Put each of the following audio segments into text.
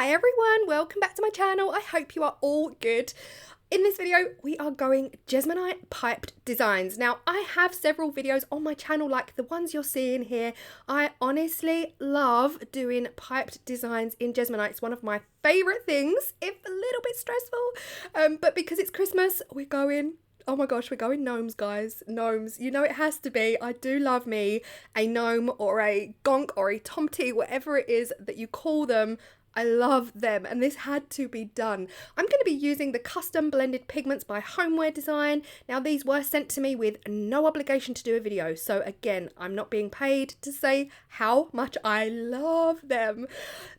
Hi everyone, welcome back to my channel. I hope you are all good. In this video, we are going Jesmonite piped designs. Now, I have several videos on my channel like the ones you're seeing here. I honestly love doing piped designs in Jesmonite. It's one of my favourite things, if a little bit stressful. But because it's Christmas, we're going... Oh my gosh, we're going gnomes, guys. Gnomes. You know it has to be. I do love me a gnome or a gonk or a tomte, whatever it is that you call them. I love them, and this had to be done. I'm going to be using the custom blended pigments by Homeware Design. Now, these were sent to me with no obligation to do a video, so again, I'm not being paid to say how much I love them.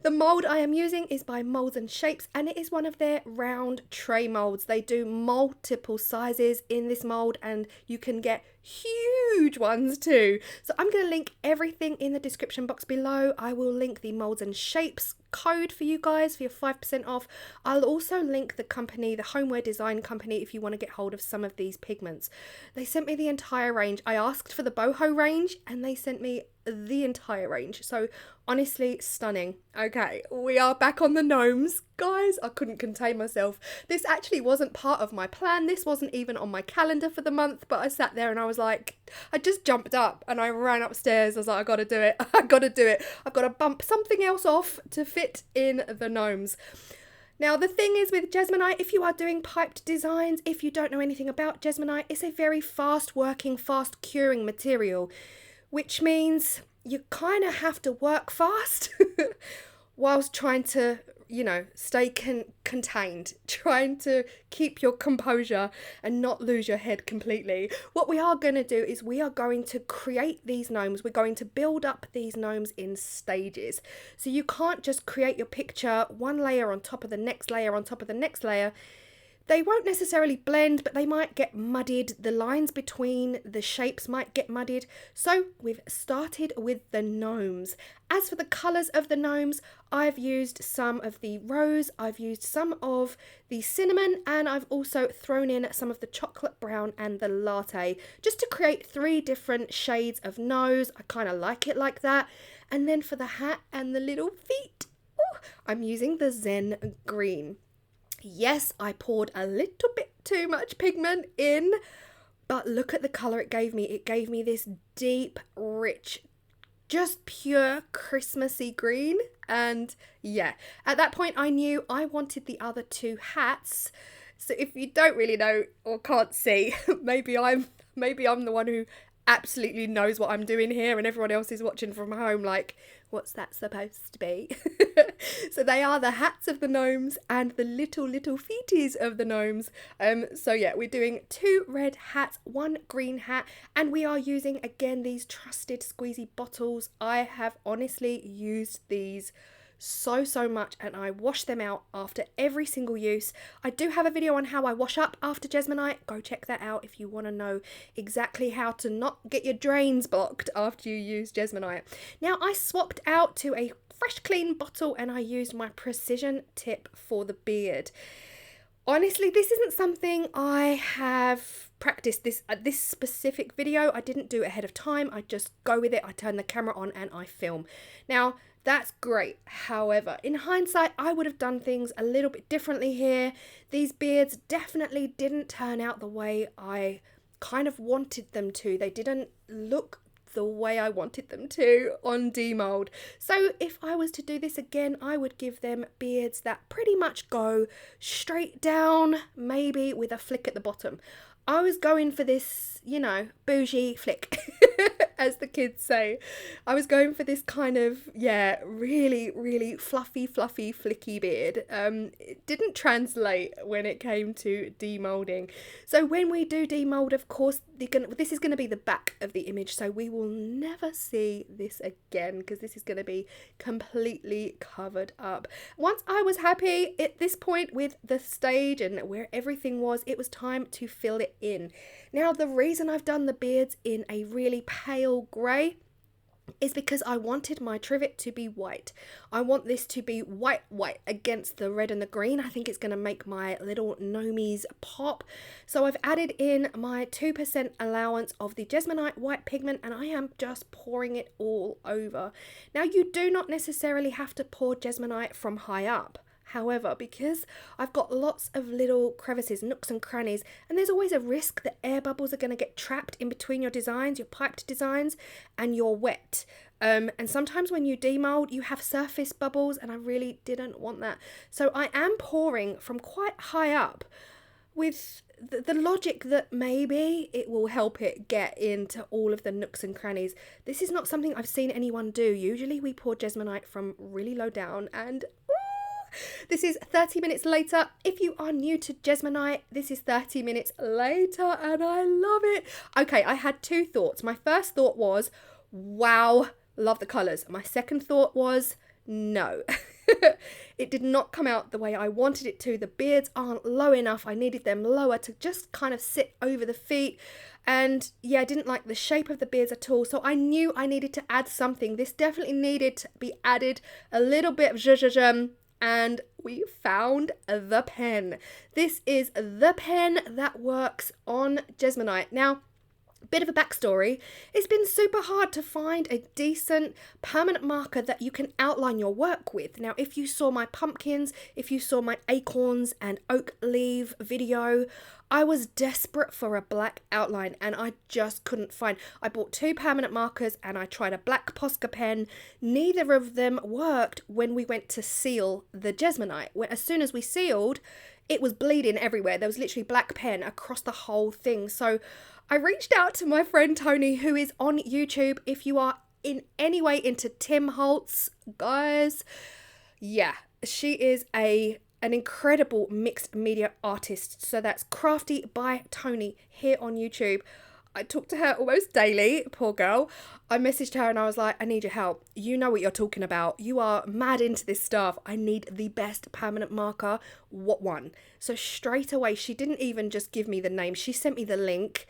The mould I am using is by Moulds and Shapes, and it is one of their round tray molds. They do multiple sizes in this mould, and you can get huge ones too. So I'm going to link everything in the description box below. I will link the Moulds and Shapes code for you guys for your 5% off. I'll also link the company, the Homeware Design company, if you want to get hold of some of these pigments. They sent me the entire range. I asked for the boho range and they sent me the entire range. So honestly, stunning. Okay, we are back on the gnomes. Guys, I couldn't contain myself. This actually wasn't part of my plan. This wasn't even on my calendar for the month, but I sat there and I was like, I just jumped up and I ran upstairs. I was like, I gotta do it. I gotta do it. I've got to bump something else off to fit in the gnomes. Now, the thing is with Jesmonite, if you are doing piped designs, if you don't know anything about Jesmonite, it's a very fast working, fast curing material, which means you kind of have to work fast whilst trying to, you know, stay contained, trying to keep your composure and not lose your head completely. What we are going to do is we are going to create these gnomes. We're going to build up these gnomes in stages. So you can't just create your picture one layer on top of the next layer on top of the next layer. They won't necessarily blend, but they might get muddied. The lines between the shapes might get muddied. So we've started with the gnomes. As for the colours of the gnomes, I've used some of the rose, I've used some of the cinnamon, and I've also thrown in some of the chocolate brown and the latte, just to create 3 different shades of nose. I kind of like it like that. And then for the hat and the little feet, I'm using the Zen green. Yes, I poured a little bit too much pigment in, but look at the colour it gave me. It gave me this deep, rich, just pure Christmassy green. And yeah, at that point I knew I wanted the other 2 hats. So if you don't really know or can't see, maybe I'm the one who absolutely knows what I'm doing here and everyone else is watching from home like, what's that supposed to be? So they are the hats of the gnomes and the little feeties of the gnomes. So yeah, we're doing 2 red hats, 1 green hat, and we are using again these trusted squeezy bottles. I have honestly used these so much and I wash them out after every single use. I do have a video on how I wash up after Jesmonite. Go check that out if you want to know exactly how to not get your drains blocked after you use Jesmonite. Now, I swapped out to a fresh clean bottle and I used my precision tip for the beard. Honestly, this isn't something I have practiced this specific video. I didn't do it ahead of time. I just go with it. I turn the camera on and I film. Now, that's great. However, in hindsight, I would have done things a little bit differently here. These beards definitely didn't turn out the way I kind of wanted them to. They didn't look the way I wanted them to on demold. So if I was to do this again, I would give them beards that pretty much go straight down, maybe with a flick at the bottom. I was going for this, you know, bougie flick, as the kids say. I was going for this kind of, yeah, really fluffy, flicky beard. It didn't translate when it came to demolding. So when we do demold, of course, this is going to be the back of the image. So we will never see this again because this is going to be completely covered up. Once I was happy at this point with the stage and where everything was, it was time to fill it in. Now, the reason I've done the beards in a really pale grey is because I wanted my trivet to be white. I want this to be white against the red and the green. I think it's going to make my little gnomies pop. So I've added in my 2% allowance of the Jesmonite white pigment, and I am just pouring it all over. Now, you do not necessarily have to pour Jesmonite from high up. However, because I've got lots of little crevices, nooks and crannies, and there's always a risk that air bubbles are going to get trapped in between your designs, your piped designs, and your wet. And sometimes when you demold, you have surface bubbles, and I really didn't want that. So I am pouring from quite high up with the logic that maybe it will help it get into all of the nooks and crannies. This is not something I've seen anyone do. Usually we pour Jesmonite from really low down, and this is 30 minutes later. If you are new to Jesmonite, this is 30 minutes later and I love it. Okay, I had two thoughts. My first thought was, wow, love the colours. My second thought was, no. It did not come out the way I wanted it to. The beards aren't low enough. I needed them lower to just kind of sit over the feet. And yeah, I didn't like the shape of the beards at all. So I knew I needed to add something. This definitely needed to be added, a little bit of zhuzh, and we found the pen. This is the pen that works on Jesmonite. Now, bit of a backstory, it's been super hard to find a decent permanent marker that you can outline your work with. Now, if you saw my pumpkins, if you saw my acorns and oak leaf video, I was desperate for a black outline and I just couldn't find. I bought 2 permanent markers and I tried a black Posca pen. Neither of them worked when we went to seal the Jesmonite. As soon as we sealed, it was bleeding everywhere. There was literally black pen across the whole thing. So I reached out to my friend Toni, who is on YouTube. If you are in any way into Tim Holtz, guys, yeah, she is an incredible mixed media artist. So that's Crafty by Toni here on YouTube. I talk to her almost daily, poor girl. I messaged her and I was like, I need your help. You know what you're talking about. You are mad into this stuff. I need the best permanent marker. What one? So straight away, she didn't even just give me the name. She sent me the link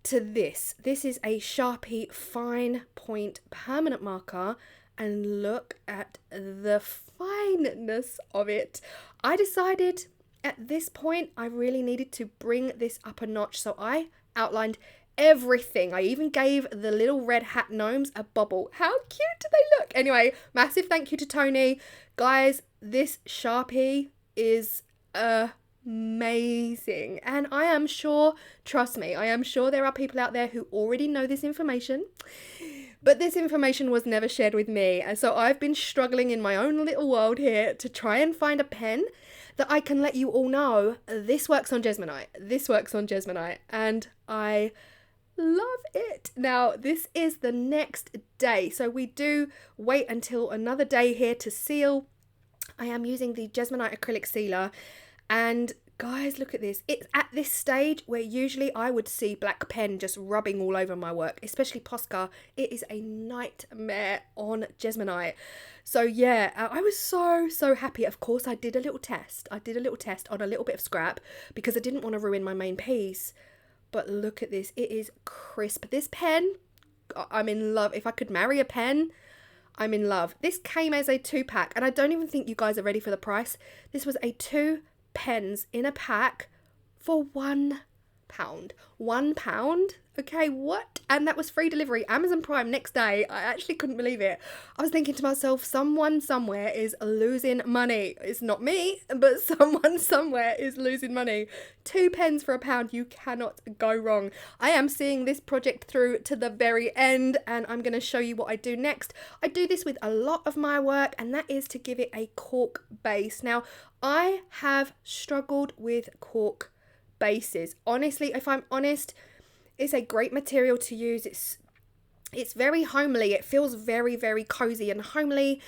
to this. This is a Sharpie fine point permanent marker. And look at the fineness of it. I decided at this point I really needed to bring this up a notch. So I outlined everything. I even gave the little red hat gnomes a bubble. How cute do they look? Anyway, massive thank you to Toni. Guys, this Sharpie is amazing. And I am sure, trust me, I am sure there are people out there who already know this information. But this information was never shared with me. And so I've been struggling in my own little world here to try and find a pen that I can let you all know this works on Jesmonite. This works on Jesmonite. And I love it. Now, this is the next day. So we do wait until another day here to seal. I am using the Jesmonite acrylic sealer. And guys, look at this. It's at this stage where usually I would see black pen just rubbing all over my work, especially Posca. It is a nightmare on Jesmonite. So yeah, I was so happy. Of course, I did a little test. I did a little test on a little bit of scrap because I didn't want to ruin my main piece. But look at this. It is crisp. This pen, I'm in love. If I could marry a pen, I'm in love. This came as a 2-pack, and I don't even think you guys are ready for the price. This was a 2 pens in a pack for £1. £1? Okay, what? And that was free delivery. Amazon Prime next day. I actually couldn't believe it. I was thinking to myself, someone somewhere is losing money. It's not me, but someone somewhere is losing money. 2 pens for £1. You cannot go wrong. I am seeing this project through to the very end, and I'm going to show you what I do next. I do this with a lot of my work, and that is to give it a cork base. Now, I have struggled with cork bases. Honestly, if I'm honest, it's a great material to use. It's very homely. It feels very cozy and homely.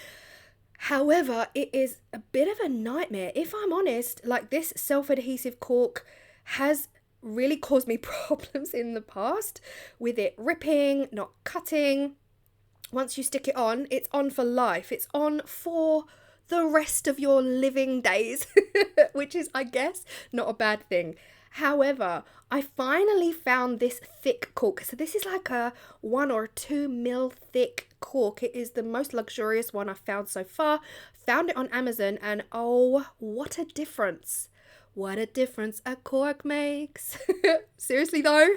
However, it is a bit of a nightmare. If I'm honest, like this self-adhesive cork has really caused me problems in the past with it ripping, not cutting. Once you stick it on, it's on for life. It's on for the rest of your living days, which is, I guess, not a bad thing. However, I finally found this thick cork. So this is like a 1 or 2 mil thick cork. It is the most luxurious one I've found so far. Found it on Amazon, and oh, what a difference. What a difference a cork makes. Seriously though,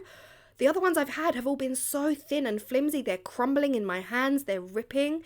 the other ones I've had have all been so thin and flimsy. They're crumbling in my hands. They're ripping.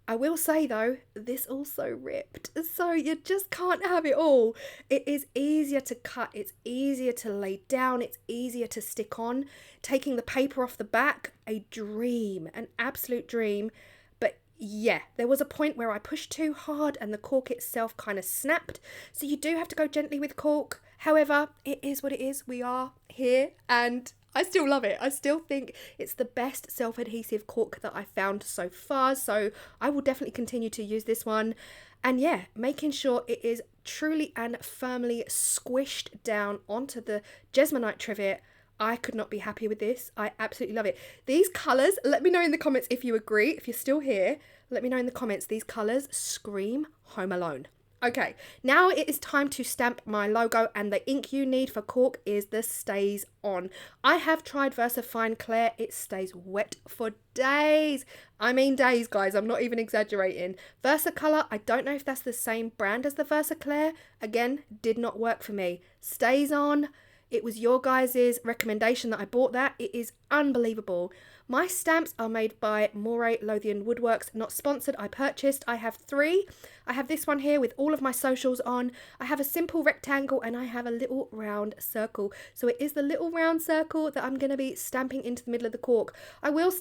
I will say though, this also ripped. So you just can't have it all. It is easier to cut. It's easier to lay down. It's easier to stick on. Taking the paper off the back, a dream, an absolute dream. But yeah, there was a point where I pushed too hard and the cork itself kind of snapped. So you do have to go gently with cork. However, it is what it is. We are here and I still love it. I still think it's the best self-adhesive cork that I found so far. So I will definitely continue to use this one. And yeah, making sure it is truly and firmly squished down onto the Jesmonite trivet. I could not be happier with this. I absolutely love it. These colours, let me know in the comments if you agree. If you're still here, let me know in the comments. These colours scream Home Alone. Okay, now it is time to stamp my logo, and the ink you need for cork is the Stays On. I have tried Versa Fine Clear. It stays wet for days. I mean days, guys. I'm not even exaggerating. Versa Color, I don't know if that's the same brand as the Versa Clear. Again, did not work for me. Stays On. It was your guys' recommendation that I bought that. It is unbelievable. My stamps are made by Moray Lothian Woodworks, not sponsored. I purchased. I have 3. I have this one here with all of my socials on. I have a simple rectangle and I have a little round circle. So it is the little round circle that I'm going to be stamping into the middle of the cork. I will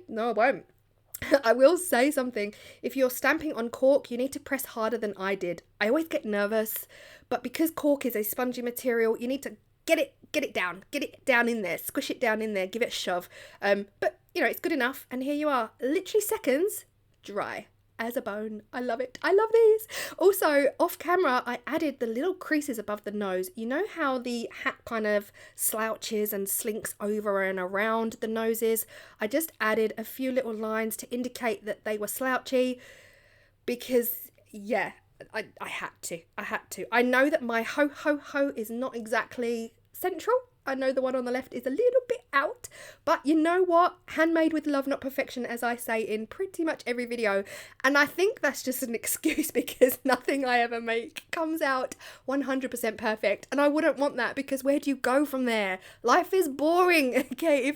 no, I won't. I will say something. If you're stamping on cork, you need to press harder than I did. I always get nervous, but because cork is a spongy material, you need to get it down in there, squish it down in there, give it a shove. But you know, it's good enough. And here you are, literally seconds, dry as a bone. I love it. I love these. Also, off camera, I added the little creases above the nose. You know how the hat kind of slouches and slinks over and around the noses? I just added a few little lines to indicate that they were slouchy because, yeah, I had to. I know that my ho ho ho is not exactly central. I know the one on the left is a little bit out, but you know what? Handmade with love, not perfection, as I say in pretty much every video. And I think that's just an excuse because nothing I ever make comes out 100% perfect. And I wouldn't want that because where do you go from there? Life is boring, okay?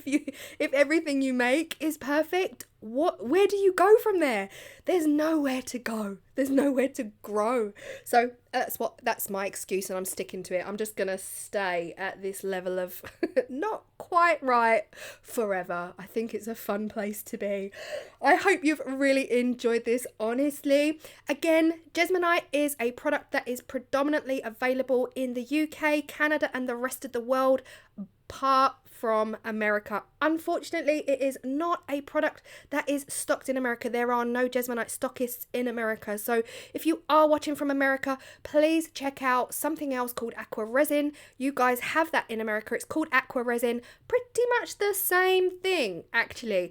If everything you make is perfect, where do you go from there? There's nowhere to go. There's nowhere to grow. So that's my excuse and I'm sticking to it. I'm just gonna stay at this level of not quite right forever. I think it's a fun place to be. I hope you've really enjoyed this, honestly. Again, Jesmonite is a product that is predominantly available in the UK, Canada and the rest of the world, apart from America. Unfortunately, it is not a product that is stocked in America. There are no Jesmonite stockists in America. So if you are watching from America, please check out something else called Aqua Resin. You guys have that in America. It's called Aqua Resin. Pretty much the same thing, actually.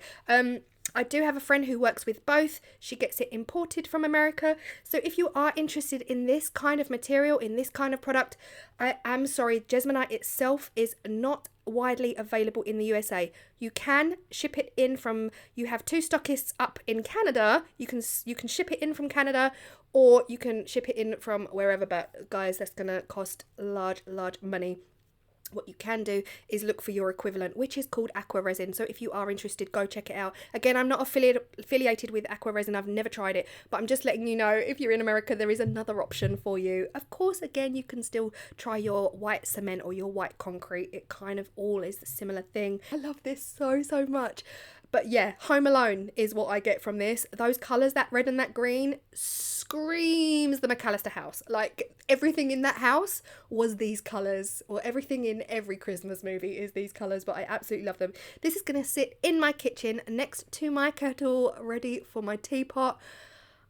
I do have a friend who works with both. She gets it imported from America. So if you are interested in this kind of material, in this kind of product, I am sorry, Jesmonite itself is not widely available in the USA. You can ship it in from, you have 2 stockists up in Canada. You can ship it in from Canada, or you can ship it in from wherever, but guys, that's gonna cost large money. What you can do is look for your equivalent, which is called Aqua Resin. So if you are interested, go check it out. Again, I'm not affiliated with Aqua Resin. I've never tried it, but I'm just letting you know if you're in America, there is another option for you. Of course, again, you can still try your white cement or your white concrete. It kind of all is a similar thing. I love this so much. But yeah, Home Alone is what I get from this. Those colours, that red and that green, screams the McAllister house. Like, everything in that house was these colours. Or everything in every Christmas movie is these colours, but I absolutely love them. This is going to sit in my kitchen next to my kettle, ready for my teapot.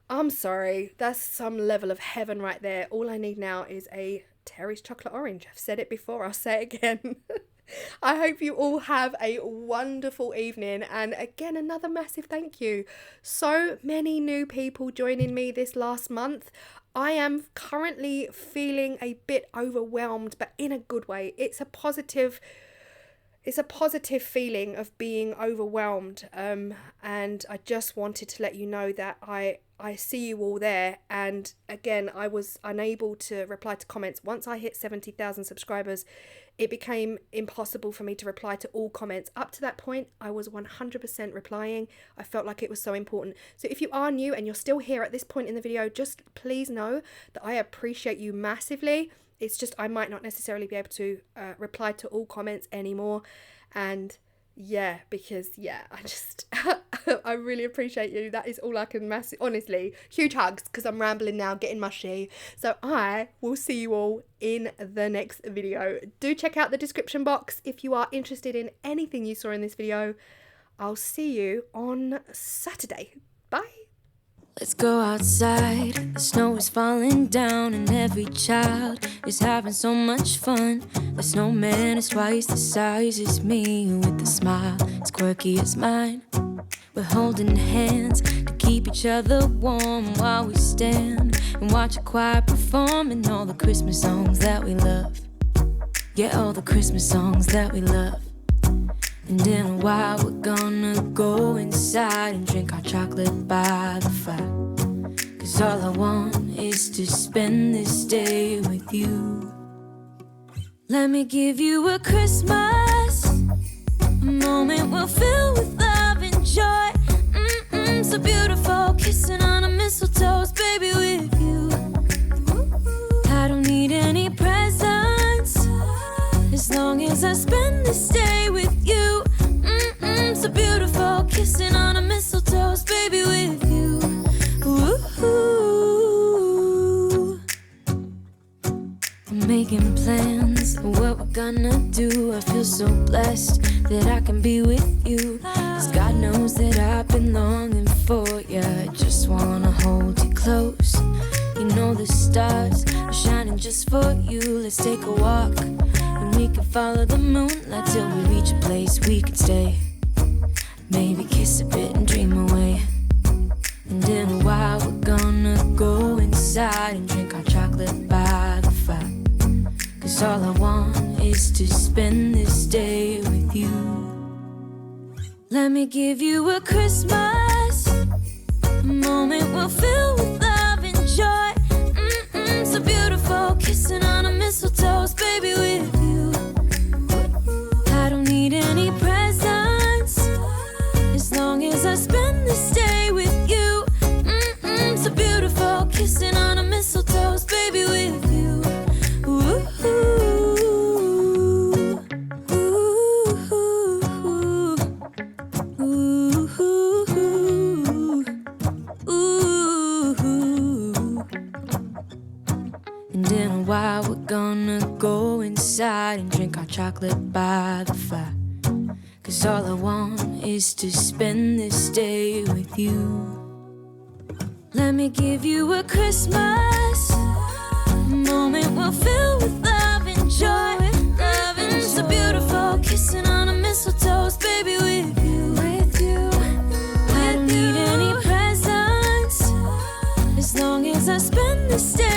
I'm sorry, that's some level of heaven right there. All I need now is a Terry's chocolate orange. I've said it before, I'll say it again. I hope you all have a wonderful evening, and again, another massive thank you. So many new people joining me this last month. I am currently feeling a bit overwhelmed, but in a good way. It's a positive feeling of being overwhelmed, and I just wanted to let you know that I see you all there. And again, I was unable to reply to comments. Once I hit 70,000 subscribers, it became impossible for me to reply to all comments. Up to that point, I was 100% replying. I felt like it was so important. So if you are new and you're still here at this point in the video, just please know that I appreciate you massively. It's just I might not necessarily be able to reply to all comments anymore. And yeah, because yeah, I just I really appreciate you. That is all I can honestly, huge hugs, because I'm rambling now, getting mushy. So I will see you all in the next video. Do check out the description box if you are interested in anything you saw in this video. I'll see you on Saturday. Bye. Let's go outside, the snow is falling down and every child is having so much fun. The snowman is twice the size as me, with a smile as quirky as mine. We're holding hands to keep each other warm while we stand and watch a choir performing all the Christmas songs that we love. Yeah, all the Christmas songs that we love. And in a while we're gonna go inside and drink our chocolate by the fire. 'Cause all I want is to spend this day with you. Let me give you a Christmas, a moment we'll fill with love and joy. So beautiful, kissing on a mistletoe, baby, with you. I don't need any presents, as long as I spend this day with you. So beautiful, kissing on a mistletoe, baby, with you. Ooh. I'm making plans of what we're gonna do. I feel so blessed that I can be with you. 'Cause God knows that I've been longing for you. I just wanna hold you close. You know the stars are shining just for you. Let's take a walk and we can follow the moonlight till we reach a place we can stay. Maybe kiss a bit and dream away. And in a while we're gonna go inside and drink our chocolate by the fire. 'Cause all I want is to spend this day with you. Let me give you a Christmas, a moment we'll fill with love and joy. So beautiful, kissing on a mistletoe, baby, with you. I don't need any presents, as long as I spend this day with you. So beautiful, kissing on a mistletoe, baby, with you. Ooh. And in a while we're gonna go inside and drink our chocolate by the fire. 'Cause all I want is to spend this day with you. Let me give you a Christmas, a moment we'll fill with love and joy. Love and so beautiful, kissing on a mistletoe, baby, with you. I don't need any presents, as long as I spend this day